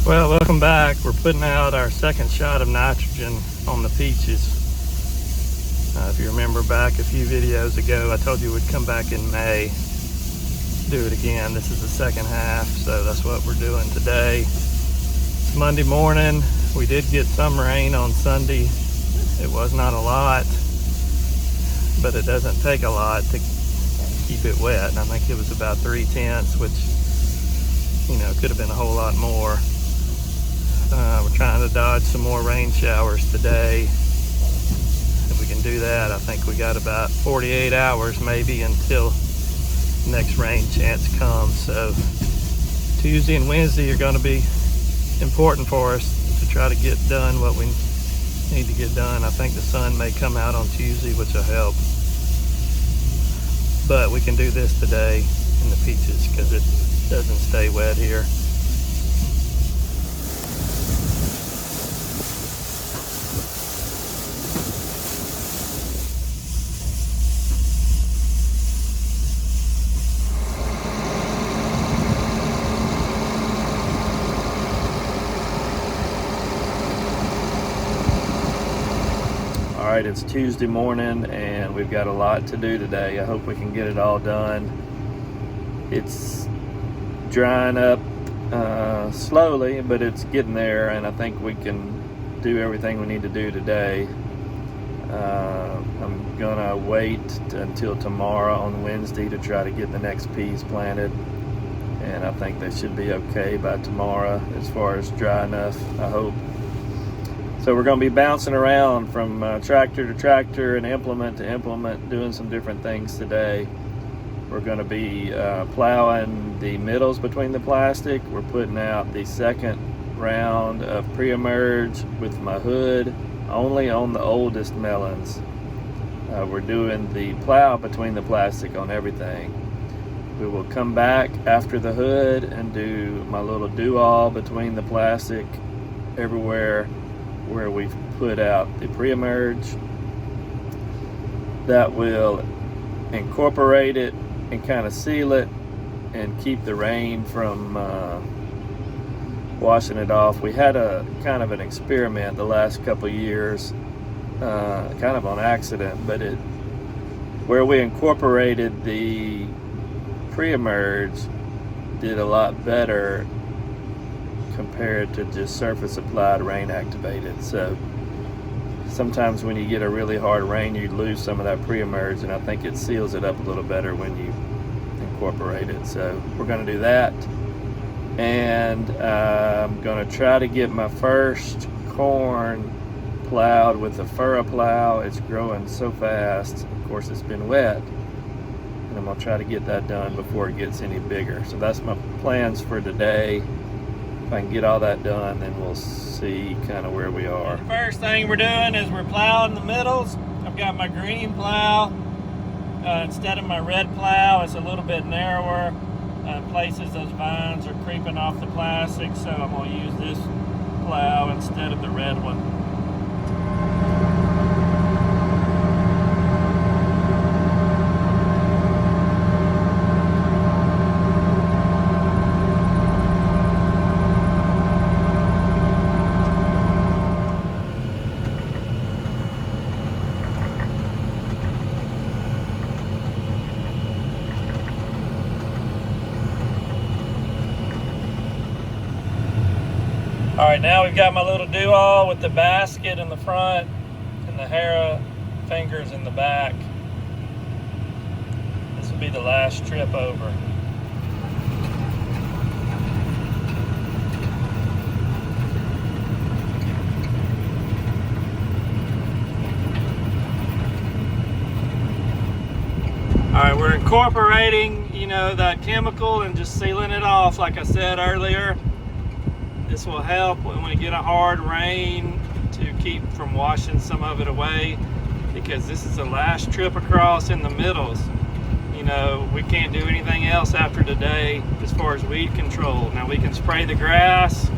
Well, welcome back. We're putting out our second shot of nitrogen on the peaches. If you remember back a few videos ago, I told you we'd come back in May, do it again. This is the second half, so that's what we're doing today. It's Monday morning. We did get some rain on Sunday. It was not a lot, but it doesn't take a lot to keep it wet. And I think it was about 3/10, which, could have been a whole lot more. We're trying to dodge some more rain showers today. If we can do that, I think we got about 48 hours maybe until next rain chance comes. So Tuesday and Wednesday are going to be important for us to try to get done what we need to get done. I think the sun may come out on Tuesday, which will help. But we can do this today in the peaches because it doesn't stay wet here. All right, it's Tuesday morning and we've got a lot to do today. I hope we can get it all done. It's drying up slowly, but it's getting there, and I think we can do everything we need to do today. I'm gonna wait until tomorrow on Wednesday to try to get the next peas planted, and I think they should be okay by tomorrow as far as dry enough, I hope. So we're going to be bouncing around from tractor to tractor and implement to implement, doing some different things today. We're going to be plowing the middles between the plastic. We're putting out the second round of pre-emerge with my hood only on the oldest melons. We're doing the plow between the plastic on everything. We will come back after the hood and do my little do-all between the plastic everywhere where we've put out the pre-emerge. That will incorporate it and kind of seal it and keep the rain from washing it off. We had a kind of an experiment the last couple years, kind of on accident, but where we incorporated the pre-emerge did a lot better compared to just surface applied rain activated. So sometimes when you get a really hard rain, you lose some of that pre-emerge, and I think it seals it up a little better when you incorporate it. So we're going to do that, and I'm going to try to get my first corn plowed with the furrow plow. It's growing so fast. Of course, it's been wet, and I'm going to try to get that done before it gets any bigger. So that's my plans for today. If I can get all that done, then we'll see kind of where we are. The first thing we're doing is we're plowing the middles. I've got my green plow instead of my red plow. It's a little bit narrower. Places those vines are creeping off the plastic, so I'm going to use this plow instead of the red one. All right, now we've got my little do-all with the basket in the front and the Hera fingers in the back. This will be the last trip over. All right, we're incorporating, that chemical and just sealing it off like I said earlier. This will help when we get a hard rain to keep from washing some of it away, because this is the last trip across in the middles. We can't do anything else after today as far as weed control. Now we can spray the grass,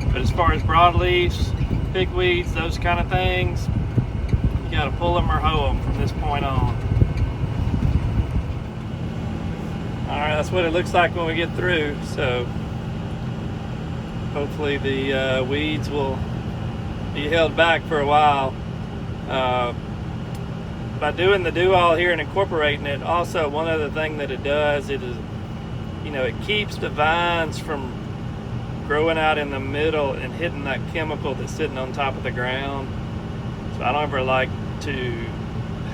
but as far as broadleafs, pigweeds, those kind of things, you got to pull them or hoe them from this point on. All right, that's what it looks like when we get through. So Hopefully the weeds will be held back for a while. By doing the do-all here and incorporating it, also one other thing that it does, it keeps the vines from growing out in the middle and hitting that chemical that's sitting on top of the ground. So I don't ever like to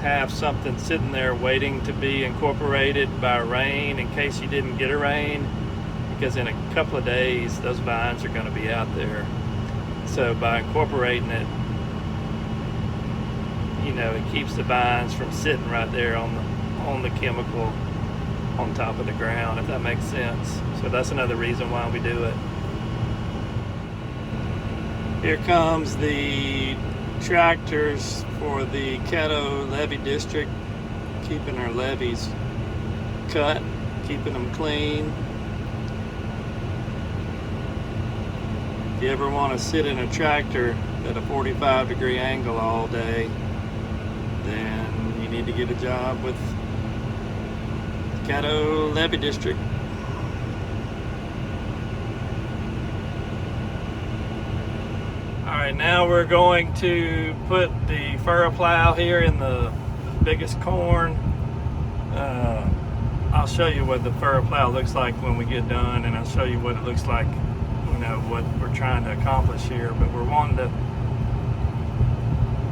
have something sitting there waiting to be incorporated by rain in case you didn't get a rain, because in a couple of days those vines are going to be out there. So by incorporating it, it keeps the vines from sitting right there on the chemical on top of the ground, if that makes sense. So that's another reason why we do it. Here comes the tractors for the Caddo levee district, keeping our levees cut, keeping them clean. If you ever want to sit in a tractor at a 45-degree angle all day, then you need to get a job with the Caddo levee district. Alright, now we're going to put the furrow plow here in the biggest corn. I'll show you what the furrow plow looks like when we get done, and I'll show you what it looks like, what we're trying to accomplish here. But we're wanting to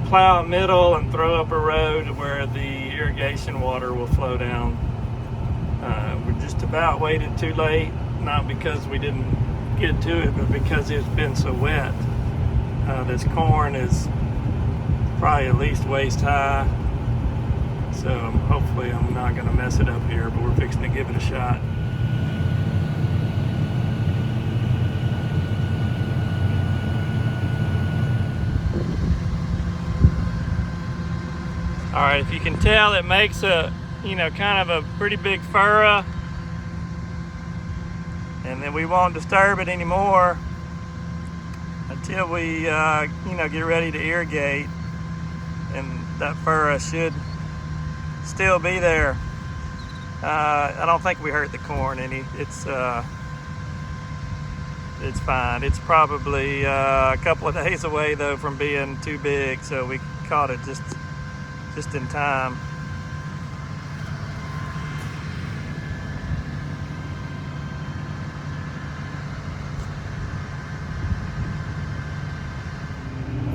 plow a middle and throw up a road where the irrigation water will flow down. We're just about waited too late, not because we didn't get to it, but because it's been so wet. This corn is probably at least waist high, so hopefully I'm not going to mess it up here, but we're fixing to give it a shot. Alright, if you can tell, it makes a, kind of a pretty big furrow, and then we won't disturb it anymore until we, get ready to irrigate, and that furrow should still be there. I don't think we hurt the corn any. It's fine. It's probably a couple of days away though from being too big, so we caught it just in time.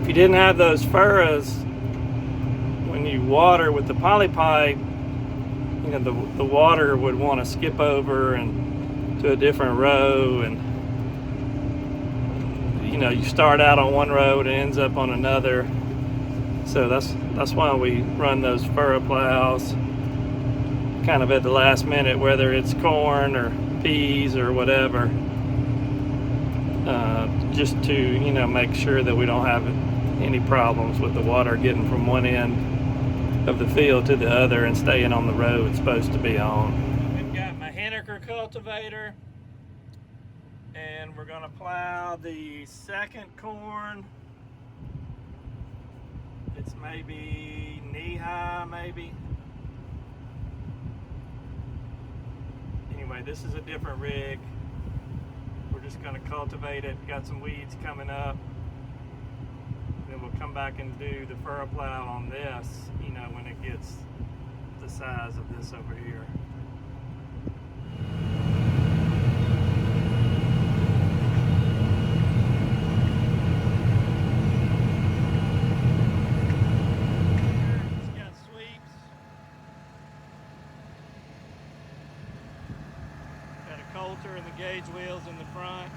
If you didn't have those furrows, when you water with the poly pipe, the water would want to skip over and to a different row, and you start out on one row and it ends up on another. So that's why we run those furrow plows kind of at the last minute, whether it's corn or peas or whatever, just to make sure that we don't have any problems with the water getting from one end of the field to the other and staying on the road it's supposed to be on. We've got my Henniker cultivator, and we're going to plow the second corn. It's maybe knee-high, maybe. Anyway, this is a different rig. We're just going to cultivate it. Got some weeds coming up. Then we'll come back and do the furrow plow on this, when it gets the size of this over here. It's got sweeps. Got a coulter and the gauge wheels in the front.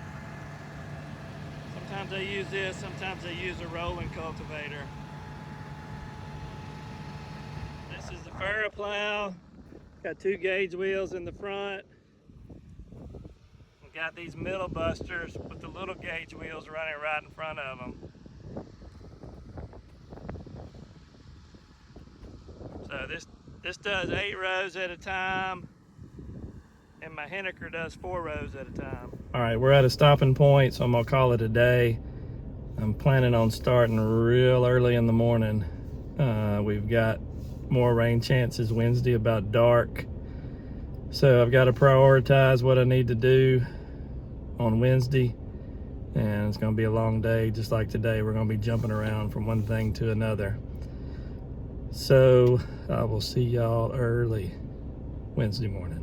Sometimes I use this, sometimes I use a rolling cultivator. This is the furrow plow. Got two gauge wheels in the front. We got these middle busters with the little gauge wheels running right in front of them. So this does 8 rows at a time, and my Henniker does 4 rows at a time. All right, we're at a stopping point, so I'm gonna call it a day. I'm planning on starting real early in the morning. We've got more rain chances Wednesday about dark. So I've got to prioritize what I need to do on Wednesday. and it's going to be a long day. Just like today, we're going to be jumping around from one thing to another. So I will see y'all early Wednesday morning.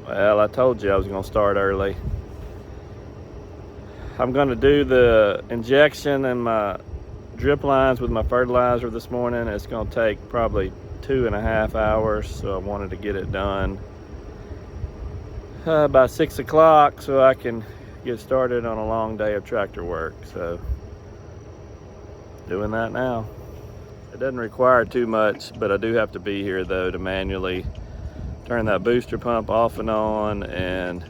Well, I told you I was going to start early. I'm going to do the injection and my drip lines with my fertilizer this morning. It's going to take probably 2.5 hours, so I wanted to get it done by 6 o'clock so I can get started on a long day of tractor work. So doing that now. It doesn't require too much, but I do have to be here though to manually turn that booster pump off and on, and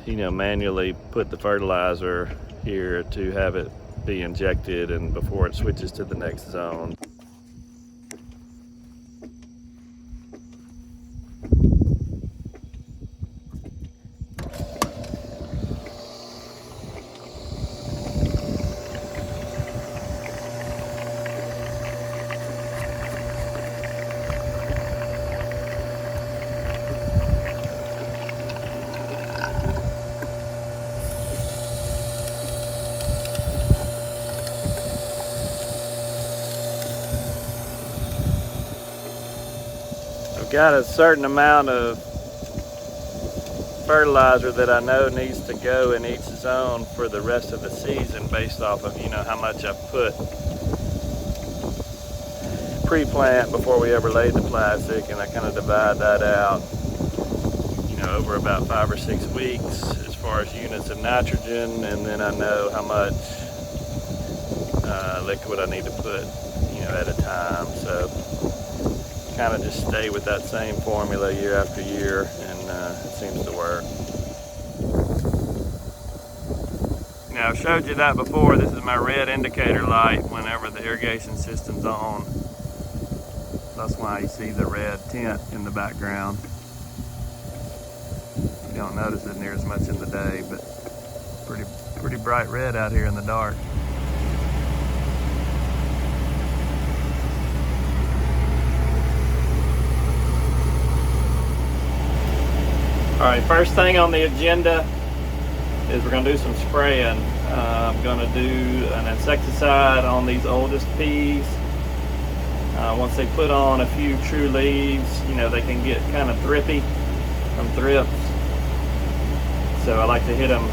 manually put the fertilizer here to have it be injected and before it switches to the next zone. I've got a certain amount of fertilizer that I know needs to go in each zone for the rest of the season based off of how much I've put pre-plant before we ever laid the plastic, and I kind of divide that out over about 5 or 6 weeks as far as units of nitrogen, and then I know how much liquid I need to put at a time. So kind of just stay with that same formula year after year, and it seems to work. Now, I've showed you that before. This is my red indicator light whenever the irrigation system's on. That's why you see the red tint in the background. You don't notice it near as much in the day, but pretty bright red out here in the dark. All right, first thing on the agenda is we're going to do some spraying. I'm going to do an insecticide on these oldest peas. Once they put on a few true leaves, they can get kind of thrippy from thrips. So I like to hit them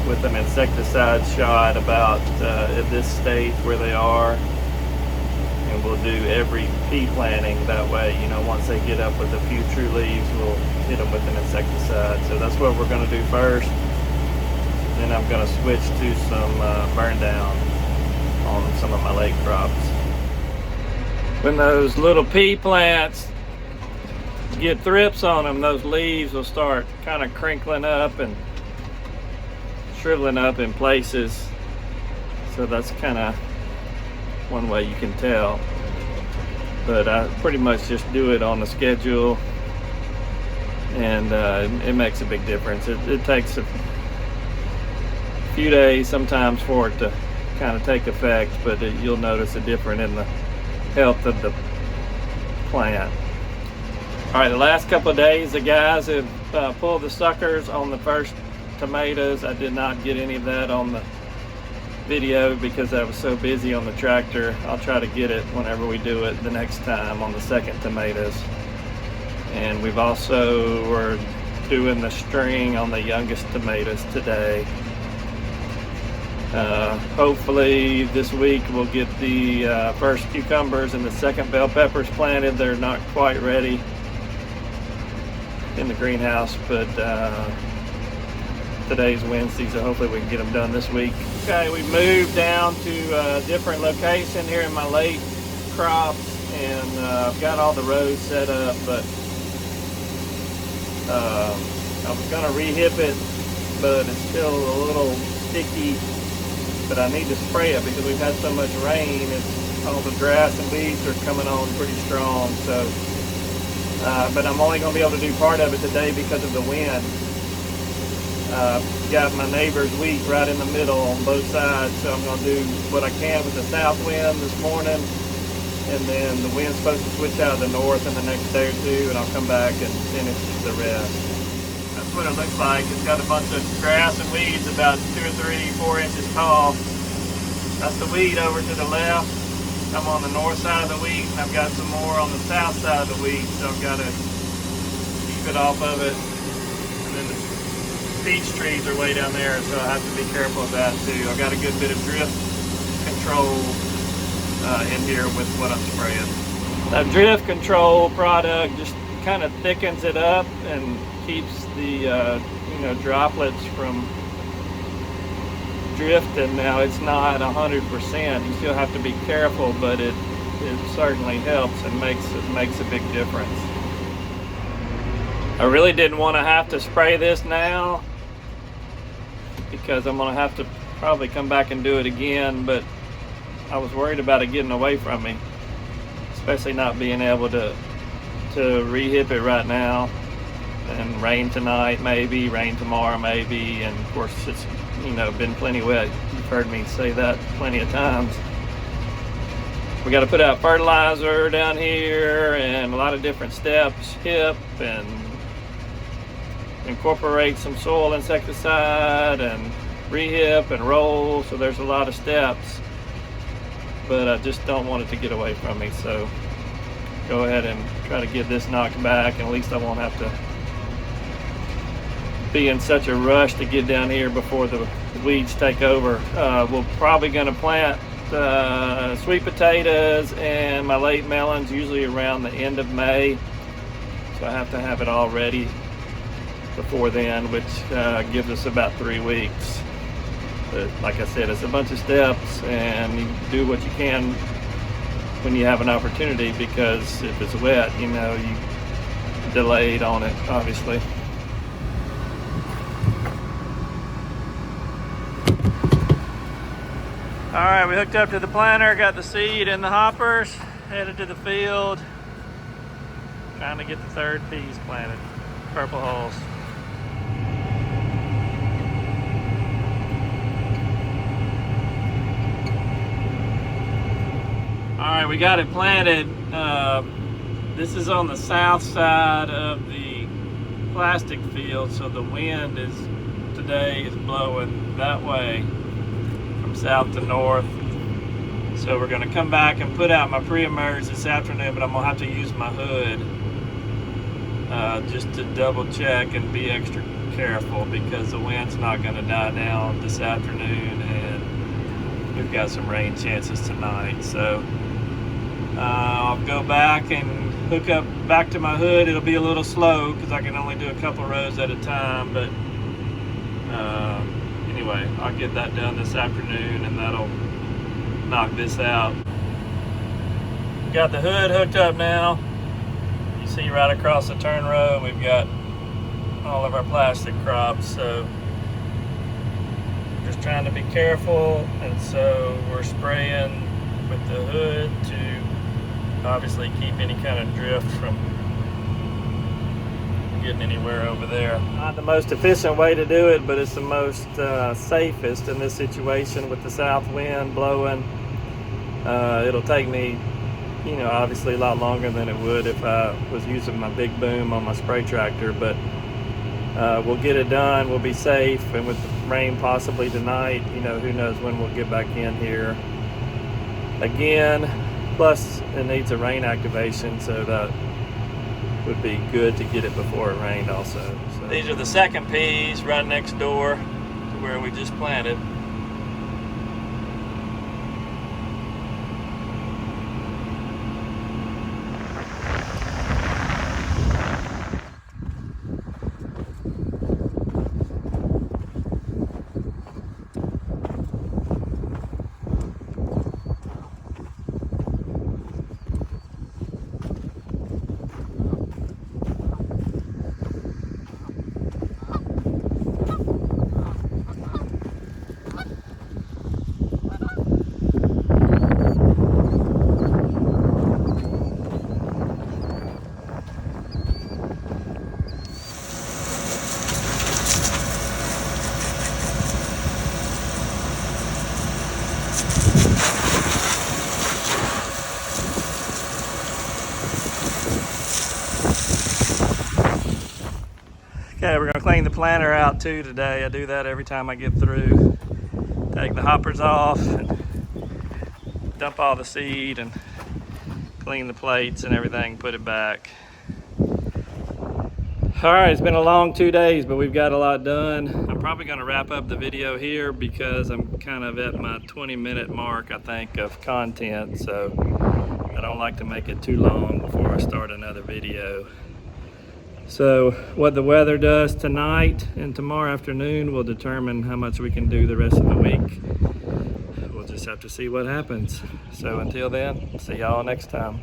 with an insecticide shot about at this stage where they are. And we'll do every pea planting that way. Once they get up with a few true leaves, we'll hit them with an insecticide. So that's what we're going to do first. Then I'm going to switch to some burn down on some of my late crops. When those little pea plants get thrips on them, those leaves will start kind of crinkling up and shriveling up in places. So that's kind of one way you can tell, but I pretty much just do it on the schedule, and it makes a big difference. It takes a few days sometimes for it to kind of take effect, but you'll notice a difference in the health of the plant. All right, the last couple of days the guys have pulled the suckers on the first tomatoes. I did not get any of that on the video because I was so busy on the tractor. I'll try to get it whenever we do it the next time on the second tomatoes. And we've also were doing the string on the youngest tomatoes today. Hopefully this week we'll get the first cucumbers and the second bell peppers planted. They're not quite ready in the greenhouse, but today's Wednesday, so hopefully we can get them done this week. Okay, we moved down to a different location here in my late crops, and I've got all the rows set up, but I was going to re-hip it, but it's still a little sticky, but I need to spray it because we've had so much rain. All the grass and weeds are coming on pretty strong, so but I'm only going to be able to do part of it today because of the wind. Got my neighbor's wheat right in the middle on both sides, so I'm going to do what I can with the south wind this morning, and then the wind's supposed to switch out of the north in the next day or two, and I'll come back and finish the rest. That's what it looks like. It's got a bunch of grass and weeds about 2 or 3, 4 inches tall. That's the wheat over to the left. I'm on the north side of the wheat, and I've got some more on the south side of the wheat, so I've got to keep it off of it. And then the peach trees are way down there, so I have to be careful of that too. I've got a good bit of drift control in here with what I'm spraying. That drift control product just kind of thickens it up and keeps the droplets from drifting. Now it's not 100%. You still have to be careful, but it certainly helps and makes a big difference. I really didn't want to have to spray this now because I'm going to have to probably come back and do it again, but I was worried about it getting away from me, especially not being able to re-hip it right now. And rain tonight maybe, rain tomorrow maybe, and of course it's been plenty wet. You've heard me say that plenty of times. We got to put out fertilizer down here and a lot of different steps, hip and incorporate some soil insecticide and re-hip and roll, so there's a lot of steps, but I just don't want it to get away from me, so go ahead and try to get this knocked back, and at least I won't have to be in such a rush to get down here before the weeds take over. We're probably going to plant sweet potatoes and my late melons usually around the end of May, so I have to have it all ready before then, which gives us about 3 weeks. But like I said, it's a bunch of steps, and you do what you can when you have an opportunity, because if it's wet, you delayed on it, obviously. All right, we hooked up to the planter, got the seed in the hoppers, headed to the field, trying to get the third piece planted, purple hulls. All right, we got it planted. This is on the south side of the plastic field, so the wind today is blowing that way from south to north. So we're going to come back and put out my pre-emerge this afternoon, but I'm going to have to use my hood just to double check and be extra careful, because the wind's not going to die down this afternoon, and we've got some rain chances tonight. So I'll go back and hook up back to my hood. It'll be a little slow because I can only do a couple rows at a time, but anyway, I'll get that done this afternoon, and that'll knock this out. Got the hood hooked up now. You see right across the turn row, we've got all of our plastic crops, so just trying to be careful, and so we're spraying with the hood to obviously keep any kind of drift from getting anywhere over there. Not the most efficient way to do it, but it's the most safest in this situation with the south wind blowing. It'll take me, obviously a lot longer than it would if I was using my big boom on my spray tractor, but we'll get it done, we'll be safe, and with the rain possibly tonight, who knows when we'll get back in here again. Plus it needs a rain activation, so that would be good to get it before it rained also. So these are the second peas right next door to where we just planted. we're gonna clean the planter out too today. I do that every time I get through. Take the hoppers off and dump all the seed and clean the plates and everything, put it back. All right, it's been a long 2 days, but we've got a lot done. I'm probably gonna wrap up the video here because I'm kind of at my 20-minute mark, I think, of content. So I don't like to make it too long before I start another video. So what the weather does tonight and tomorrow afternoon will determine how much we can do the rest of the week. We'll just have to see what happens. So until then, see y'all next time.